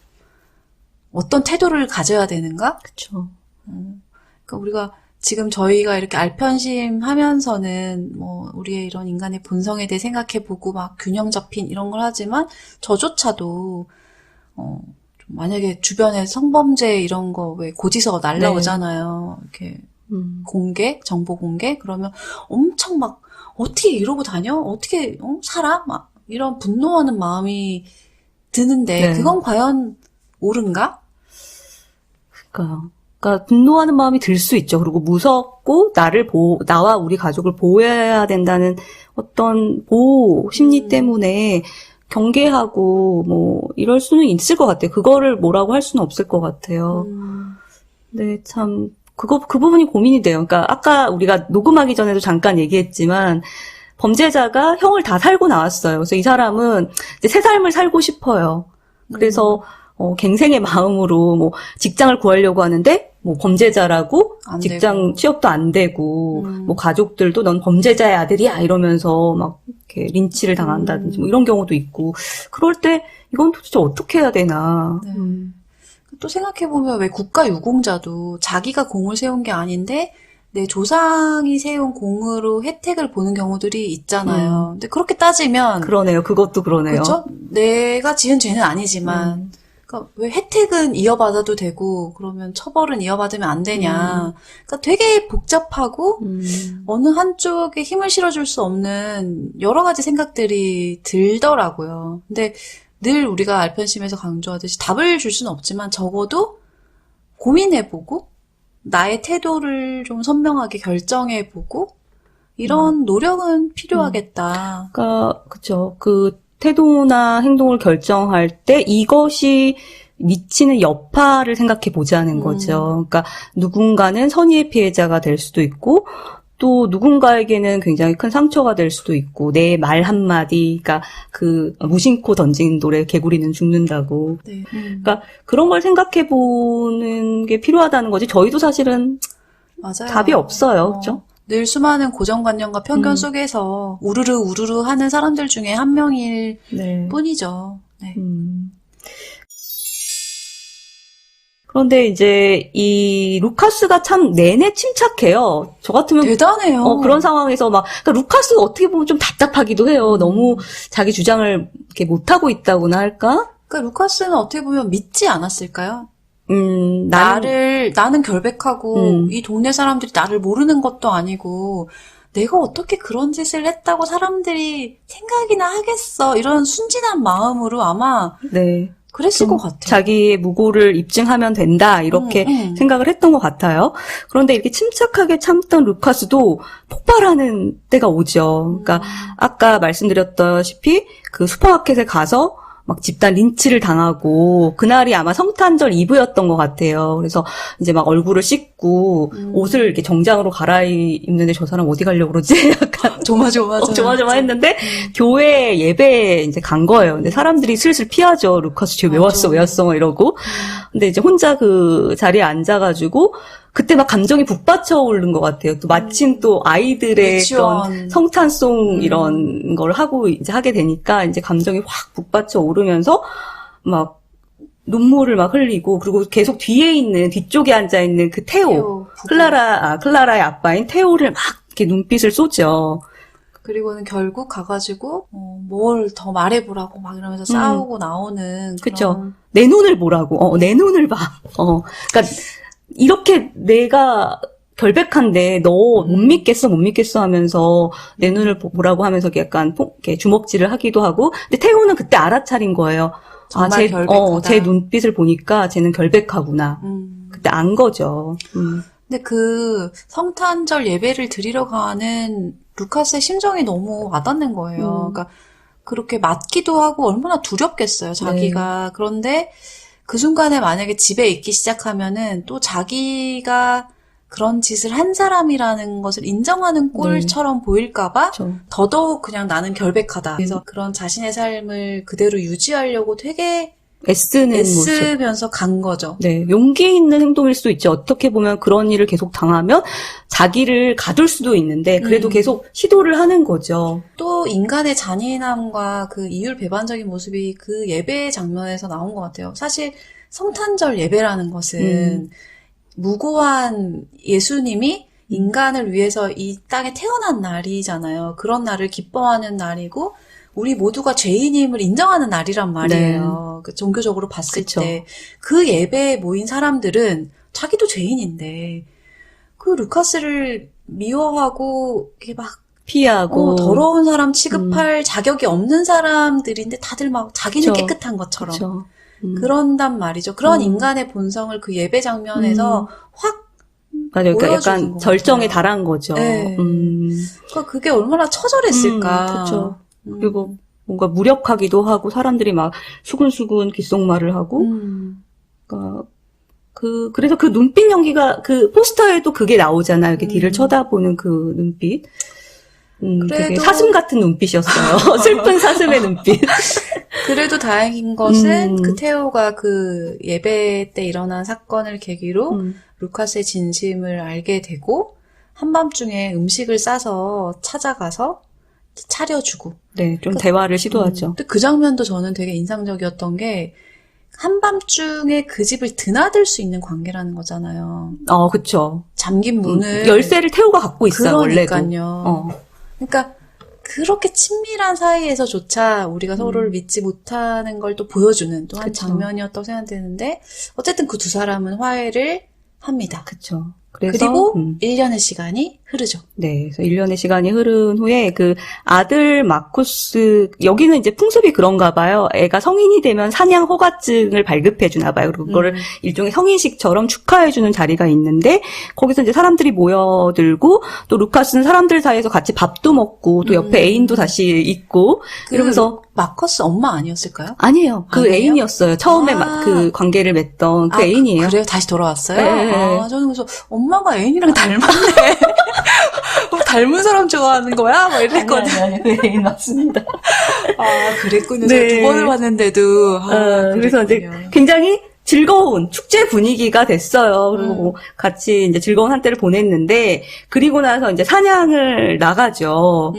어떤 태도를 가져야 되는가? 그렇죠. 그러니까 우리가 지금 저희가 이렇게 알편심 하면서는 뭐 우리의 이런 인간의 본성에 대해 생각해보고 막 균형 잡힌 이런 걸 하지만 저조차도 좀 만약에 주변에 성범죄 이런 거 왜 고지서 날라오잖아요. 이렇게 정보 공개 그러면 엄청 막 어떻게 이러고 다녀? 어떻게 살아? 막 이런 분노하는 마음이 드는데 그건 과연 옳은가? 그러니까 분노하는 마음이 들 수 있죠. 그리고 무섭고 나와 우리 가족을 보호해야 된다는 어떤 보호 심리 때문에 경계하고 뭐 이럴 수는 있을 것 같아요. 그거를 뭐라고 할 수는 없을 것 같아요. 네, 참 그 부분이 고민이 돼요. 그러니까 아까 우리가 녹음하기 전에도 잠깐 얘기했지만 범죄자가 형을 다 살고 나왔어요. 그래서 이 사람은 이제 새 삶을 살고 싶어요. 그래서 갱생의 마음으로 뭐 직장을 구하려고 하는데 뭐 범죄자라고 직장 취업도 안 되고 뭐 가족들도 넌 범죄자의 아들이야 이러면서 막 이렇게 린치를 당한다든지 뭐 이런 경우도 있고 그럴 때 이건 도대체 어떻게 해야 되나. 네. 또 생각해보면 왜 국가유공자도 자기가 공을 세운 게 아닌데 내 조상이 세운 공으로 혜택을 보는 경우들이 있잖아요. 근데 그렇게 따지면 그러네요. 그것도 그러네요. 그렇죠? 내가 지은 죄는 아니지만 그러니까 왜 혜택은 이어받아도 되고 그러면 처벌은 이어받으면 안 되냐. 그러니까 되게 복잡하고 어느 한쪽에 힘을 실어줄 수 없는 여러 가지 생각들이 들더라고요. 근데 늘 우리가 알편심에서 강조하듯이 답을 줄 수는 없지만 적어도 고민해보고 나의 태도를 좀 선명하게 결정해보고 이런 노력은 필요하겠다. 그러니까 그렇죠. 그 태도나 행동을 결정할 때 이것이 미치는 여파를 생각해 보자는 거죠. 그러니까 누군가는 선의의 피해자가 될 수도 있고 또 누군가에게는 굉장히 큰 상처가 될 수도 있고 내 말 한마디, 그러니까 그 무심코 던진 돌에 개구리는 죽는다고. 네. 그러니까 그런 걸 생각해 보는 게 필요하다는 거지. 저희도 사실은 맞아요. 답이 없어요. 그렇죠? 늘 수많은 고정관념과 편견 속에서 우르르 하는 사람들 중에 한 명일 뿐이죠. 네. 그런데 이제 이 루카스가 참 내내 침착해요. 저 같으면 대단해요. 그런 상황에서 막 그러니까 루카스가 어떻게 보면 좀 답답하기도 해요. 너무 자기 주장을 이렇게 못 하고 있다고나 할까? 그러니까 루카스는 어떻게 보면 믿지 않았을까요? 나는 결백하고 이 동네 사람들이 나를 모르는 것도 아니고 내가 어떻게 그런 짓을 했다고 사람들이 생각이나 하겠어 이런 순진한 마음으로 아마 그랬을 좀 것 같아요. 자기의 무고를 입증하면 된다 이렇게 생각을 했던 것 같아요. 그런데 이렇게 침착하게 참던 루카스도 폭발하는 때가 오죠. 그러니까 아까 말씀드렸다시피 그 슈퍼마켓에 가서 막 집단 린치를 당하고 그날이 아마 성탄절 이브였던 것 같아요. 그래서 이제 막 얼굴을 씻고 옷을 이렇게 정장으로 갈아입는데 저 사람 어디 가려고 그러지? 약간 조마조마하죠. 조마조마했는데 교회 예배에 이제 간 거예요. 근데 사람들이 슬슬 피하죠. 루카스 쟤 왜 왔어? 왜 왔어? 막 이러고. 근데 이제 혼자 그 자리에 앉아가지고 그때 막 감정이 북받쳐 오른 것 같아요. 또 마침 또 아이들의 유치원. 그런 성탄송 이런 걸 하고 이제 하게 되니까 이제 감정이 확 북받쳐 오르면서 막 눈물을 막 흘리고 그리고 계속 뒤에 있는 뒤쪽에 앉아 있는 그 테오, 클라라의 아빠인 테오를 막 이렇게 눈빛을 쏘죠. 그리고는 결국 가가지고 뭘 더 말해보라고 막 이러면서 싸우고 나오는 그쵸. 그런 내 눈을 보라고. 내 눈을 봐. 그러니까 이렇게 내가 결백한데 너 못 믿겠어 하면서 내 눈을 보라고 하면서 약간 이렇게 주먹질을 하기도 하고. 근데 태호는 그때 알아차린 거예요. 정말 결백하다. 제 눈빛을 보니까 쟤는 결백하구나. 그때 안 거죠. 근데 그 성탄절 예배를 드리러 가는 루카스의 심정이 너무 와닿는 거예요. 그러니까 그렇게 맞기도 하고 얼마나 두렵겠어요, 자기가. 네. 그런데 그 순간에 만약에 집에 있기 시작하면은 또 자기가 그런 짓을 한 사람이라는 것을 인정하는 꼴처럼 보일까봐 그렇죠. 더더욱 그냥 나는 결백하다. 그래서 그런 자신의 삶을 그대로 유지하려고 되게 애쓰는 모습. 애쓰면서 간 거죠. 네, 용기 있는 행동일 수도 있죠. 어떻게 보면 그런 일을 계속 당하면 자기를 가둘 수도 있는데 그래도 계속 시도를 하는 거죠. 또 인간의 잔인함과 그 이율배반적인 모습이 그 예배 장면에서 나온 것 같아요. 사실 성탄절 예배라는 것은 무고한 예수님이 인간을 위해서 이 땅에 태어난 날이잖아요. 그런 날을 기뻐하는 날이고 우리 모두가 죄인임을 인정하는 날이란 말이에요. 그 종교적으로 봤을 그쵸. 때. 그 예배에 모인 사람들은 자기도 죄인인데 그 루카스를 미워하고 이렇게 막 피하고 더러운 사람 취급할 자격이 없는 사람들인데 다들 막 자기는 그쵸. 깨끗한 것처럼 그렇죠. 그런단 말이죠. 그런 인간의 본성을 그 예배 장면에서 확 맞아요. 그러니까 보여주는 약간 것 절정에 같아요. 달한 거죠. 네. 그러니까 그게 얼마나 처절했을까. 그렇죠. 그리고 뭔가 무력하기도 하고 사람들이 막 수근수근 귓속말을 하고 그러니까 그래서 그 눈빛 연기가 그 포스터에도 그게 나오잖아요. 이렇게 뒤를 쳐다보는 그 눈빛. 되게 그래도- 사슴 같은 눈빛이었어요. 슬픈 사슴의 눈빛. 그래도 다행인 것은 그 테오가 그 예배 때 일어난 사건을 계기로 루카스의 진심을 알게 되고 한밤중에 음식을 싸서 찾아가서 차려주고. 네, 좀 대화를 시도하죠. 근데 그 장면도 저는 되게 인상적이었던 게 한밤중에 그 집을 드나들 수 있는 관계라는 거잖아요. 그쵸. 잠긴 문을 열쇠를 태호가 갖고 있어요, 원래도. 그러니까요. 그러니까 그렇게 친밀한 사이에서조차 우리가 서로를 믿지 못하는 걸 또 보여주는 또 한 그쵸. 장면이었다고 생각되는데 어쨌든 그 두 사람은 화해를 합니다. 그쵸. 그래서, 그리고 1년의 시간이 흐르죠. 네, 그래서 1년의 시간이 흐른 후에 그 아들 마쿠스, 여기는 이제 풍습이 그런가 봐요. 애가 성인이 되면 사냥 허가증을 발급해 주나 봐요. 그리고 그거를 일종의 성인식처럼 축하해 주는 자리가 있는데 거기서 이제 사람들이 모여들고 또 루카스는 사람들 사이에서 같이 밥도 먹고 또 옆에 애인도 다시 있고 이러면서 마커스 엄마 아니었을까요? 아니에요. 그 아니에요? 애인이었어요. 처음에 아. 그 관계를 맺던 그 애인이에요. 그래요? 다시 돌아왔어요? 네. 저는 그래서 엄마가 애인이랑 닮았네. 닮은 사람 좋아하는 거야? 막 이랬거든요. 아니, 그 애인 맞습니다. 그랬군요. 네. 제가 2번을 봤는데도. 그래서 이제 그랬군요. 굉장히 즐거운 축제 분위기가 됐어요. 그리고 뭐 같이 이제 즐거운 한때를 보냈는데, 그리고 나서 이제 사냥을 나가죠.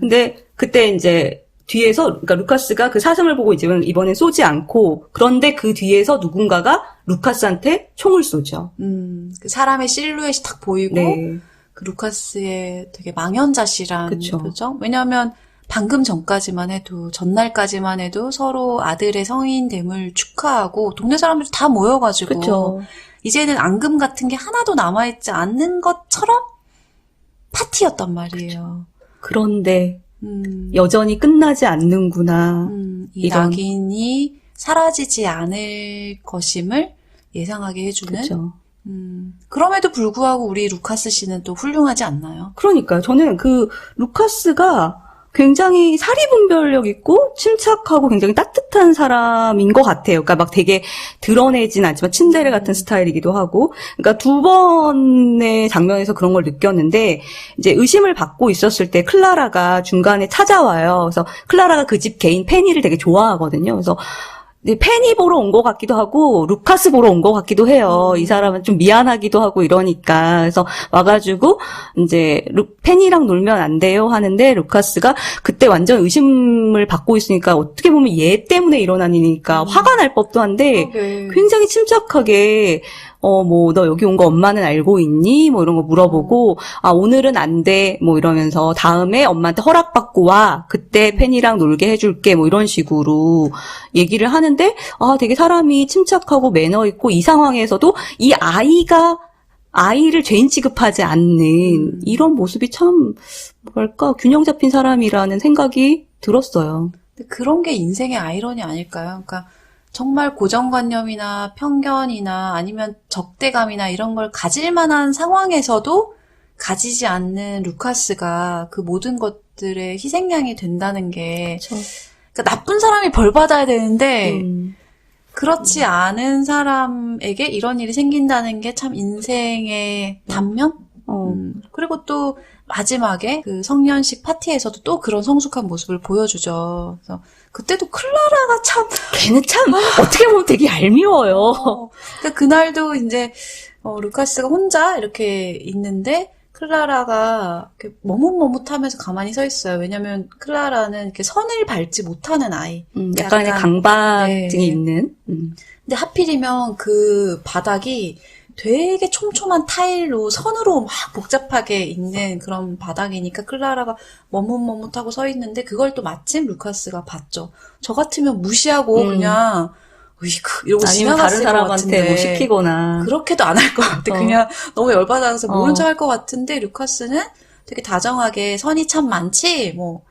근데 그때 이제 뒤에서, 그러니까 루카스가 그 사슴을 보고 이번엔 쏘지 않고, 그런데 그 뒤에서 누군가가 루카스한테 총을 쏘죠. 그 사람의 실루엣이 딱 보이고, 네. 그 루카스의 되게 망연자실한 그쵸. 표정? 왜냐하면 방금 전까지만 해도, 전날까지만 해도 서로 아들의 성인됨을 축하하고, 동네 사람들이 다 모여가지고, 그쵸. 이제는 앙금 같은 게 하나도 남아있지 않는 것처럼 파티였단 말이에요. 그런데 음, 여전히 끝나지 않는구나. 이 이런. 낙인이 사라지지 않을 것임을 예상하게 해주는. 그렇죠. 그럼에도 불구하고 우리 루카스 씨는 또 훌륭하지 않나요? 그러니까요. 저는 그 루카스가 굉장히 사리분별력 있고 침착하고 굉장히 따뜻한 사람인 것 같아요. 그러니까 막 되게 드러내진 않지만 츤데레 같은 스타일이기도 하고. 그러니까 두 번의 장면에서 그런 걸 느꼈는데 이제 의심을 받고 있었을 때 클라라가 중간에 찾아와요. 그래서 클라라가 그 집 개인 페니를 되게 좋아하거든요. 그래서 페니 보러 온 것 같기도 하고 루카스 보러 온 것 같기도 해요. 이 사람은 좀 미안하기도 하고 이러니까. 그래서 와가지고 이제 페니랑 놀면 안 돼요 하는데 루카스가 그때 완전 의심을 받고 있으니까 어떻게 보면 얘 때문에 일어난 일이니까 화가 날 법도 한데 굉장히 침착하게 뭐, 너 여기 온 거 엄마는 알고 있니? 뭐 이런 거 물어보고, 오늘은 안 돼. 뭐 이러면서 다음에 엄마한테 허락받고 와. 그때 팬이랑 놀게 해줄게. 뭐 이런 식으로 얘기를 하는데, 되게 사람이 침착하고 매너 있고 이 상황에서도 이 아이를 죄인 취급하지 않는 이런 모습이 참, 뭐랄까, 균형 잡힌 사람이라는 생각이 들었어요. 근데 그런 게 인생의 아이러니 아닐까요? 그러니까 정말 고정관념이나 편견이나 아니면 적대감이나 이런 걸 가질 만한 상황에서도 가지지 않는 루카스가 그 모든 것들의 희생양이 된다는 게 그러니까 나쁜 사람이 벌 받아야 되는데 그렇지 않은 사람에게 이런 일이 생긴다는 게 참 인생의 단면? 그리고 또 마지막에 그 성년식 파티에서도 또 그런 성숙한 모습을 보여주죠. 그래서 그때도 클라라가 참 걔는 참 어떻게 보면 되게 얄미워요. 그러니까 그날도 이제 루카스가 혼자 이렇게 있는데 클라라가 이렇게 머뭇머뭇하면서 가만히 서 있어요. 왜냐면 클라라는 이렇게 선을 밟지 못하는 아이. 약간 강박증이 있는. 근데 하필이면 그 바닥이 되게 촘촘한 타일로 선으로 막 복잡하게 있는 그런 바닥이니까 클라라가 머뭇머뭇하고 서 있는데 그걸 또 마침 루카스가 봤죠. 저 같으면 무시하고 그냥 으이크 이러고 아니면 지나갔을 다른 사람한테 뭐 시키거나 그렇게도 안 할 것 같아. 그냥 너무 열받아서 모른 척 할 것 같은데 루카스는 되게 다정하게 선이 참 많지 뭐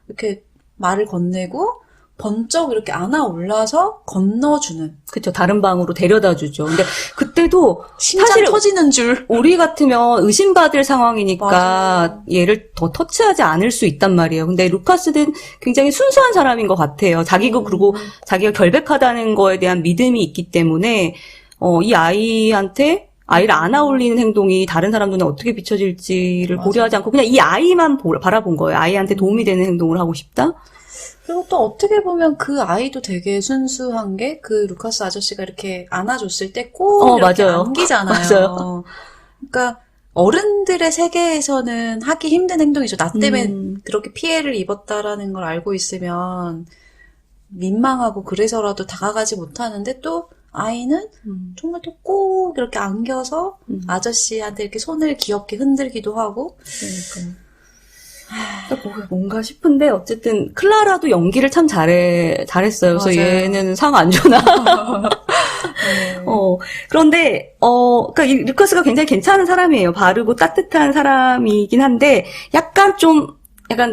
이렇게 말을 건네고 번쩍 이렇게 안아 올라서 건너주는. 그쵸. 다른 방으로 데려다 주죠. 근데 그때도 심장 사실 터지는 줄. 우리 같으면 의심받을 상황이니까 맞아요. 얘를 더 터치하지 않을 수 있단 말이에요. 근데 루카스는 굉장히 순수한 사람인 것 같아요. 그리고 자기가 결백하다는 거에 대한 믿음이 있기 때문에 이 아이한테 아이를 안아 올리는 행동이 다른 사람 눈에 어떻게 비춰질지를 고려하지 않고 그냥 이 아이만 바라본 거예요. 아이한테 도움이 되는 행동을 하고 싶다. 그리고 또 어떻게 보면 그 아이도 되게 순수한 게 그 루카스 아저씨가 이렇게 안아줬을 때 꼭 이렇게 맞아요. 안기잖아요. 맞아요. 그러니까 어른들의 세계에서는 하기 힘든 행동이죠. 나 때문에 그렇게 피해를 입었다라는 걸 알고 있으면 민망하고 그래서라도 다가가지 못하는데 또 아이는 정말 또 꼭 이렇게 안겨서 아저씨한테 이렇게 손을 귀엽게 흔들기도 하고 뭔가 싶은데 어쨌든 클라라도 연기를 참 잘했어요. 그래서 맞아요. 얘는 상 안 주나? 네. 그런데 그러니까 이 루카스가 굉장히 괜찮은 사람이에요. 바르고 따뜻한 사람이긴 한데 약간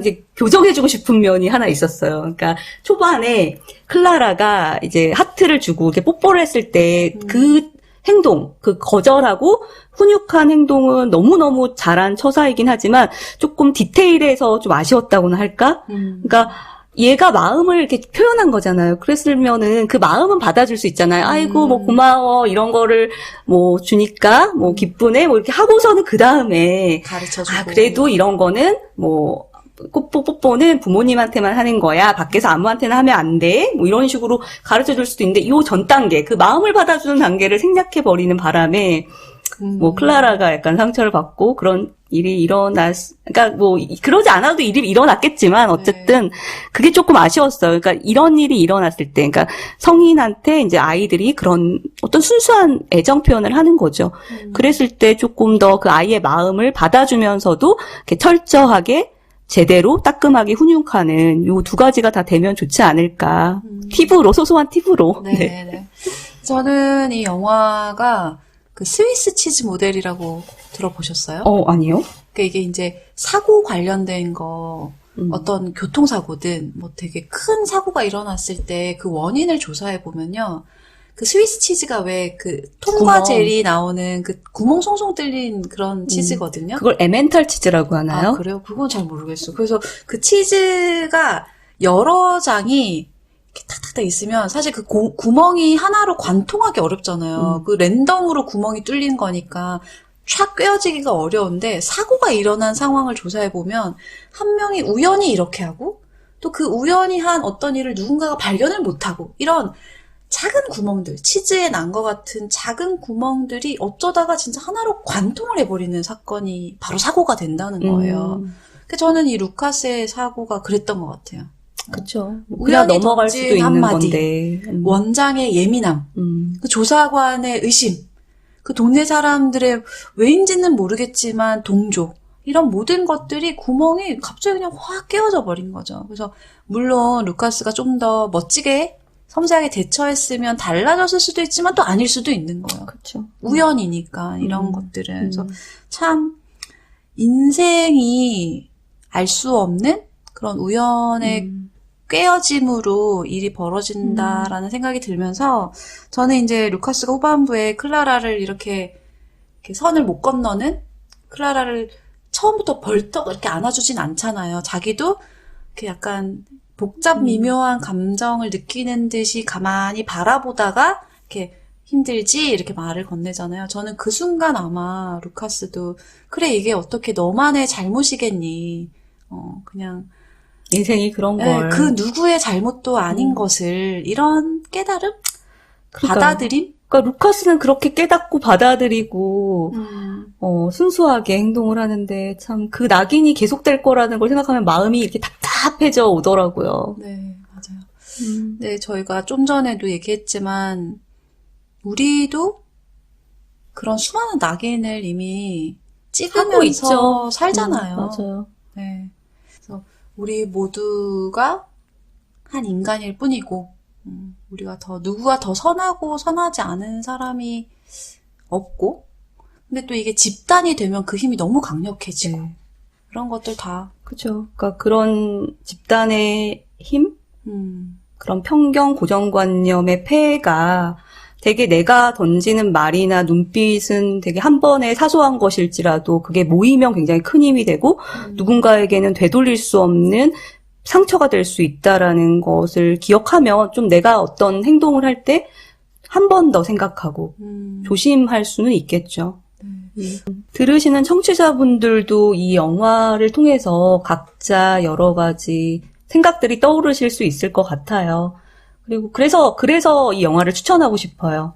이제 교정해주고 싶은 면이 하나 있었어요. 그러니까 초반에 클라라가 이제 하트를 주고 이렇게 뽀뽀를 했을 때 그 행동, 그 거절하고 훈육한 행동은 너무너무 잘한 처사이긴 하지만 조금 디테일해서 좀 아쉬웠다고나 할까? 그러니까 얘가 마음을 이렇게 표현한 거잖아요. 그랬으면은 그 마음은 받아줄 수 있잖아요. 아이고, 뭐 고마워. 이런 거를 뭐 주니까 뭐 기쁘네. 뭐 이렇게 하고서는 그 다음에 가르쳐주고. 그래도 이런 거는 뭐 뽀뽀는 부모님한테만 하는 거야. 밖에서 아무한테나 하면 안 돼. 뭐 이런 식으로 가르쳐 줄 수도 있는데 요 전 단계, 그 마음을 받아주는 단계를 생략해 버리는 바람에 뭐 클라라가 약간 상처를 받고 그런 일이 그러니까 뭐 그러지 않아도 일이 일어났겠지만 어쨌든 그게 조금 아쉬웠어요. 그러니까 이런 일이 일어났을 때, 그러니까 성인한테 이제 아이들이 그런 어떤 순수한 애정 표현을 하는 거죠. 그랬을 때 조금 더 그 아이의 마음을 받아주면서도 이렇게 철저하게 제대로 따끔하게 훈육하는 요 두 가지가 다 되면 좋지 않을까. 소소한 팁으로. 네. 저는 이 영화가 그 스위스 치즈 모델이라고 들어보셨어요? 아니요. 그러니까 이게 이제 사고 관련된 거 어떤 교통사고든 뭐 되게 큰 사고가 일어났을 때 그 원인을 조사해 보면요. 그 스위스 치즈가 왜 그 톰과 구멍. 젤이 나오는 그 구멍 송송 뚫린 그런 치즈거든요. 그걸 에멘탈 치즈라고 하나요? 아, 그래요? 그건 잘 모르겠어. 그래서 그 치즈가 여러 장이 이렇게 탁탁탁 있으면 사실 그 구멍이 하나로 관통하기 어렵잖아요. 그 랜덤으로 구멍이 뚫린 거니까 촥 꿰어지기가 어려운데 사고가 일어난 상황을 조사해 보면 한 명이 우연히 이렇게 하고 또 그 우연히 한 어떤 일을 누군가가 발견을 못하고 이런 작은 구멍들, 치즈에 난 것 같은 작은 구멍들이 어쩌다가 진짜 하나로 관통을 해버리는 사건이 바로 사고가 된다는 거예요. 그래서 저는 이 루카스의 사고가 그랬던 것 같아요. 그쵸. 그냥 우연히 넘어갈 수도 던진 있는 한마디, 건데. 원장의 예민함, 그 조사관의 의심, 그 동네 사람들의 왜인지는 모르겠지만 동조, 이런 모든 것들이 구멍이 갑자기 그냥 확 깨어져 버린 거죠. 그래서 물론 루카스가 좀 더 멋지게 섬세하게 대처했으면 달라졌을 수도 있지만 또 아닐 수도 있는 거예요. 그렇죠. 우연이니까 이런 것들은. 그래서 참 인생이 알 수 없는 그런 우연의 꿰어짐으로 일이 벌어진다라는 생각이 들면서 저는 이제 루카스가 후반부에 클라라를 이렇게 선을 못 건너는 클라라를 처음부터 벌떡 이렇게 안아주진 않잖아요. 자기도 이렇게 약간 복잡 미묘한 감정을 느끼는 듯이 가만히 바라보다가 이렇게 힘들지 이렇게 말을 건네잖아요. 저는 그 순간 아마 루카스도 그래 이게 어떻게 너만의 잘못이겠니. 그냥 인생이 그런 걸. 그 누구의 잘못도 아닌 것을 이런 깨달음? 그러니까요. 받아들임? 그러니까 루카스는 그렇게 깨닫고 받아들이고 순수하게 행동을 하는데 참 그 낙인이 계속될 거라는 걸 생각하면 마음이 이렇게 답답해져 오더라고요. 네, 맞아요. 네, 저희가 좀 전에도 얘기했지만 우리도 그런 수많은 낙인을 이미 하고 있죠. 찍으면서 살잖아요. 맞아요. 네. 그래서 우리 모두가 한 인간일 뿐이고 우리가 누구가 더 선하고 선하지 않은 사람이 없고 근데 또 이게 집단이 되면 그 힘이 너무 강력해지고 네. 그런 것들 다 그죠. 그러니까 그런 집단의 힘? 그런 편견, 고정관념의 폐해가 되게 내가 던지는 말이나 눈빛은 되게 한 번에 사소한 것일지라도 그게 모이면 굉장히 큰 힘이 되고 누군가에게는 되돌릴 수 없는 상처가 될 수 있다라는 것을 기억하면 좀 내가 어떤 행동을 할 때 한 번 더 생각하고 조심할 수는 있겠죠. 들으시는 청취자분들도 이 영화를 통해서 각자 여러 가지 생각들이 떠오르실 수 있을 것 같아요. 그리고 그래서 이 영화를 추천하고 싶어요.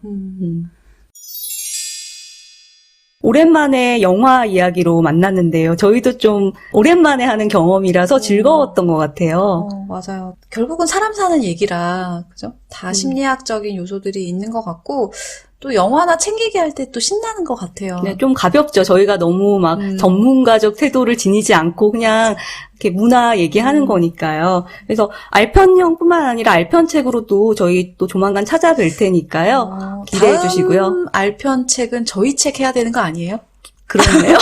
오랜만에 영화 이야기로 만났는데요. 저희도 좀 오랜만에 하는 경험이라서 즐거웠던 것 같아요. 맞아요. 결국은 사람 사는 얘기라, 그죠? 다 심리학적인 요소들이 있는 것 같고, 또 영화나 챙기게 할 때 또 신나는 것 같아요. 네, 좀 가볍죠. 저희가 너무 막 전문가적 태도를 지니지 않고 그냥 이렇게 문화 얘기하는 거니까요. 그래서 알편형뿐만 아니라 알편책으로도 저희 또 조만간 찾아뵐 테니까요. 기대해 다음 주시고요. 알편 책은 저희 책 해야 되는 거 아니에요? 그렇네요.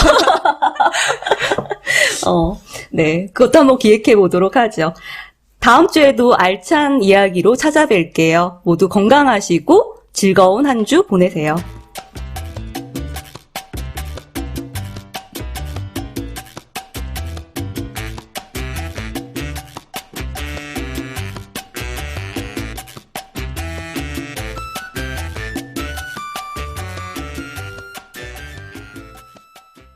네. 그것도 한번 기획해 보도록 하죠. 다음 주에도 알찬 이야기로 찾아뵐게요. 모두 건강하시고 즐거운 한 주 보내세요.